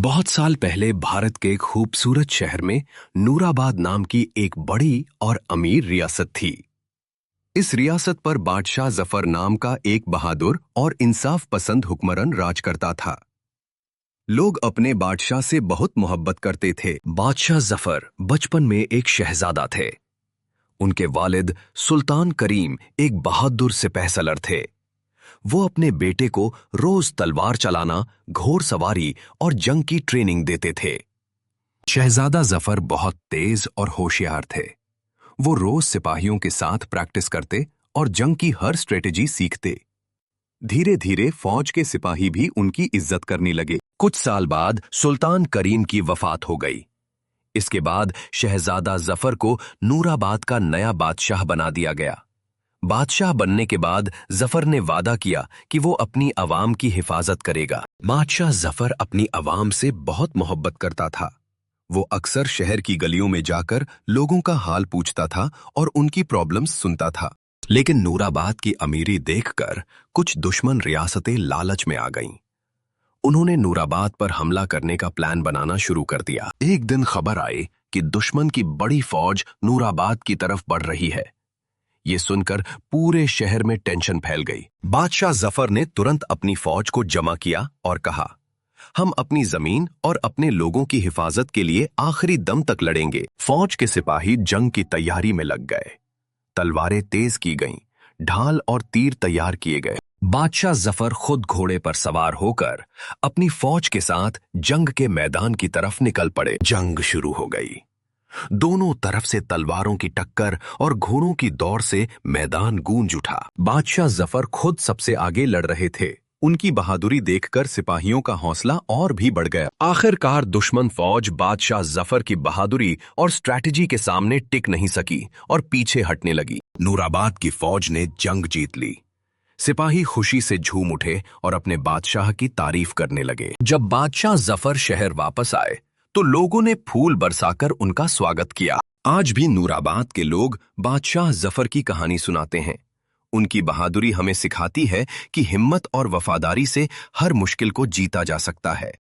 बहुत साल पहले भारत के एक खूबसूरत शहर में नूराबाद नाम की एक बड़ी और अमीर रियासत थी। इस रियासत पर बादशाह जफर नाम का एक बहादुर और इंसाफ पसंद हुक्मरान राज करता था। लोग अपने बादशाह से बहुत मोहब्बत करते थे। बादशाह जफर बचपन में एक शहजादा थे। उनके वालिद सुल्तान करीम एक बहादुर सिपहसलर थे। वो अपने बेटे को रोज तलवार चलाना, घोड़सवारी और जंग की ट्रेनिंग देते थे। शहजादा जफर बहुत तेज और होशियार थे। वो रोज सिपाहियों के साथ प्रैक्टिस करते और जंग की हर स्ट्रेटेजी सीखते। धीरे धीरे फौज के सिपाही भी उनकी इज्जत करने लगे। कुछ साल बाद सुल्तान करीम की वफात हो गई। इसके बाद शहजादा जफर को नूराबाद का नया बादशाह बना दिया गया। बादशाह बनने के बाद जफर ने वादा किया कि वो अपनी अवाम की हिफाजत करेगा। बादशाह जफर अपनी अवाम से बहुत मोहब्बत करता था। वो अक्सर शहर की गलियों में जाकर लोगों का हाल पूछता था और उनकी प्रॉब्लम्स सुनता था। लेकिन नूराबाद की अमीरी देखकर कुछ दुश्मन रियासतें लालच में आ गईं। उन्होंने नूराबाद पर हमला करने का प्लान बनाना शुरू कर दिया। एक दिन खबर आई कि दुश्मन की बड़ी फौज नूराबाद की तरफ बढ़ रही है। ये सुनकर पूरे शहर में टेंशन फैल गई। बादशाह जफर ने तुरंत अपनी फौज को जमा किया और कहा, हम अपनी जमीन और अपने लोगों की हिफाजत के लिए आखिरी दम तक लड़ेंगे। फौज के सिपाही जंग की तैयारी में लग गए। तलवारें तेज की गईं, ढाल और तीर तैयार किए गए। बादशाह जफर खुद घोड़े पर सवार होकर अपनी फौज के साथ जंग के मैदान की तरफ निकल पड़े। जंग शुरू हो गई। दोनों तरफ से तलवारों की टक्कर और घोड़ों की दौड़ से मैदान गूंज उठा। बादशाह जफर खुद सबसे आगे लड़ रहे थे। उनकी बहादुरी देखकर सिपाहियों का हौसला और भी बढ़ गया। आखिरकार दुश्मन फौज बादशाह जफर की बहादुरी और स्ट्रैटेजी के सामने टिक नहीं सकी और पीछे हटने लगी। नूराबाद की फौज ने जंग जीत ली। सिपाही खुशी से झूम उठे और अपने बादशाह की तारीफ करने लगे। जब बादशाह जफर शहर वापस आए तो लोगों ने फूल बरसाकर उनका स्वागत किया। आज भी नूराबाद के लोग बादशाह जफर की कहानी सुनाते हैं। उनकी बहादुरी हमें सिखाती है कि हिम्मत और वफादारी से हर मुश्किल को जीता जा सकता है।